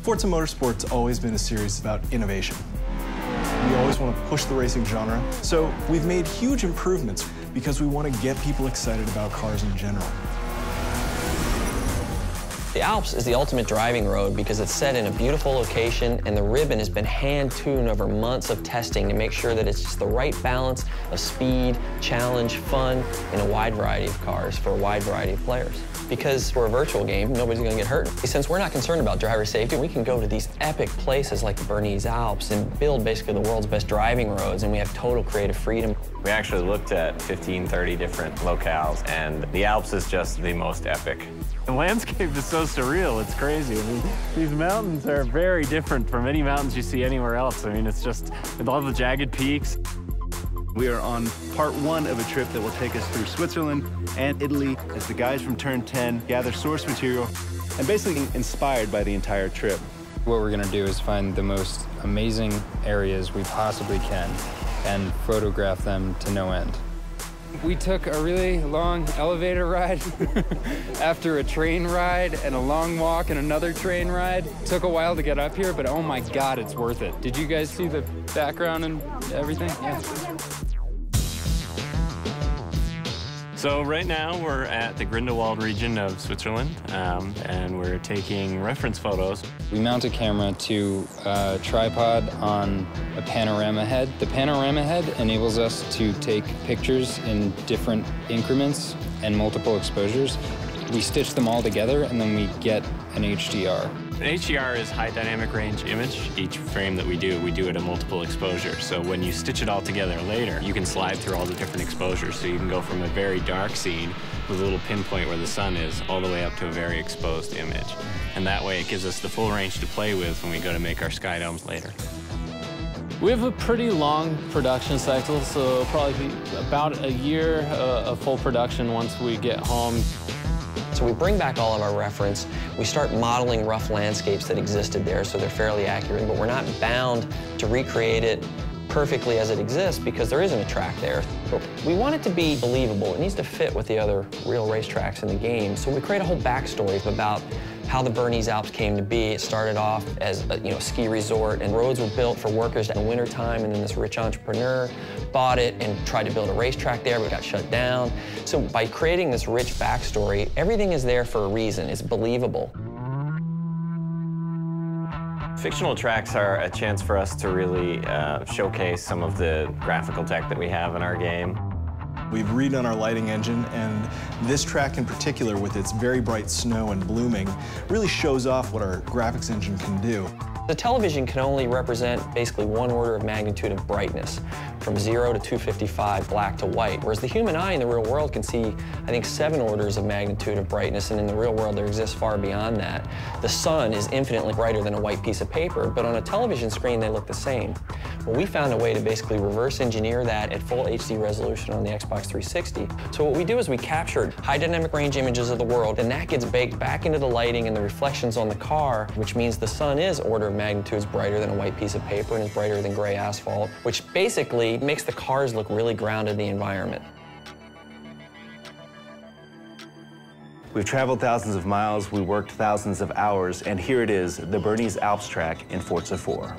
Forza Motorsport's always been a series about innovation. We always want to push the racing genre, so we've made huge improvements because we want to get people excited about cars in general. The Alps is the ultimate driving road because it's set in a beautiful location and the ribbon has been hand-tuned over months of testing to make sure that it's just the right balance of speed, challenge, fun in a wide variety of cars for a wide variety of players. Because we're a virtual game, nobody's going to get hurt. Since we're not concerned about driver safety, we can go to these epic places like the Bernese Alps and build basically the world's best driving roads, and we have total creative freedom. We actually looked at 15, 30 different locales, and the Alps is just the most epic. The landscape is so surreal, it's crazy. I mean, these mountains are very different from any mountains you see anywhere else. I mean, it's just with all the jagged peaks. We are on part one of a trip that will take us through Switzerland and Italy as the guys from Turn 10 gather source material and basically inspired by the entire trip. What we're gonna do is find the most amazing areas we possibly can and photograph them to no end. We took a really long elevator ride after a train ride and a long walk and another train ride. Took a while to get up here, but oh my God, it's worth it. Did you guys see the background and everything? Yeah. So right now we're at the Grindelwald region of Switzerland, and we're taking reference photos. We mount a camera to a tripod on a panorama head. The panorama head enables us to take pictures in different increments and multiple exposures. We stitch them all together and then we get an HDR. An HDR is high dynamic range image. Each frame that we do it at multiple exposure. So when you stitch it all together later, you can slide through all the different exposures. So you can go from a very dark scene with a little pinpoint where the sun is all the way up to a very exposed image. And that way it gives us the full range to play with when we go to make our sky domes later. We have a pretty long production cycle, so it'll probably be about a year of full production once we get home. So we bring back all of our reference, we start modeling rough landscapes that existed there so they're fairly accurate, but we're not bound to recreate it perfectly as it exists because there isn't a track there. But we want it to be believable. It needs to fit with the other real racetracks in the game. So we create a whole backstory about how the Bernese Alps came to be. It started off as a ski resort, and roads were built for workers in the wintertime, and then this rich entrepreneur bought it and tried to build a racetrack there, but it got shut down. So by creating this rich backstory, everything is there for a reason. It's believable. Fictional tracks are a chance for us to really showcase some of the graphical tech that we have in our game. We've redone our lighting engine, and this track in particular, with its very bright snow and blooming, really shows off what our graphics engine can do. The television can only represent basically one order of magnitude of brightness, from 0 to 255, black to white, whereas the human eye in the real world can see, I think, 7 orders of magnitude of brightness, and in the real world there exists far beyond that. The sun is infinitely brighter than a white piece of paper, but on a television screen they look the same. Well, we found a way to basically reverse engineer that at full HD resolution on the Xbox 360. So what we do is we captured high dynamic range images of the world, and that gets baked back into the lighting and the reflections on the car, which means the sun is order of magnitudes brighter than a white piece of paper and is brighter than gray asphalt, which basically makes the cars look really grounded in the environment. We've traveled thousands of miles, we worked thousands of hours, and here it is, the Bernese Alps track in Forza 4.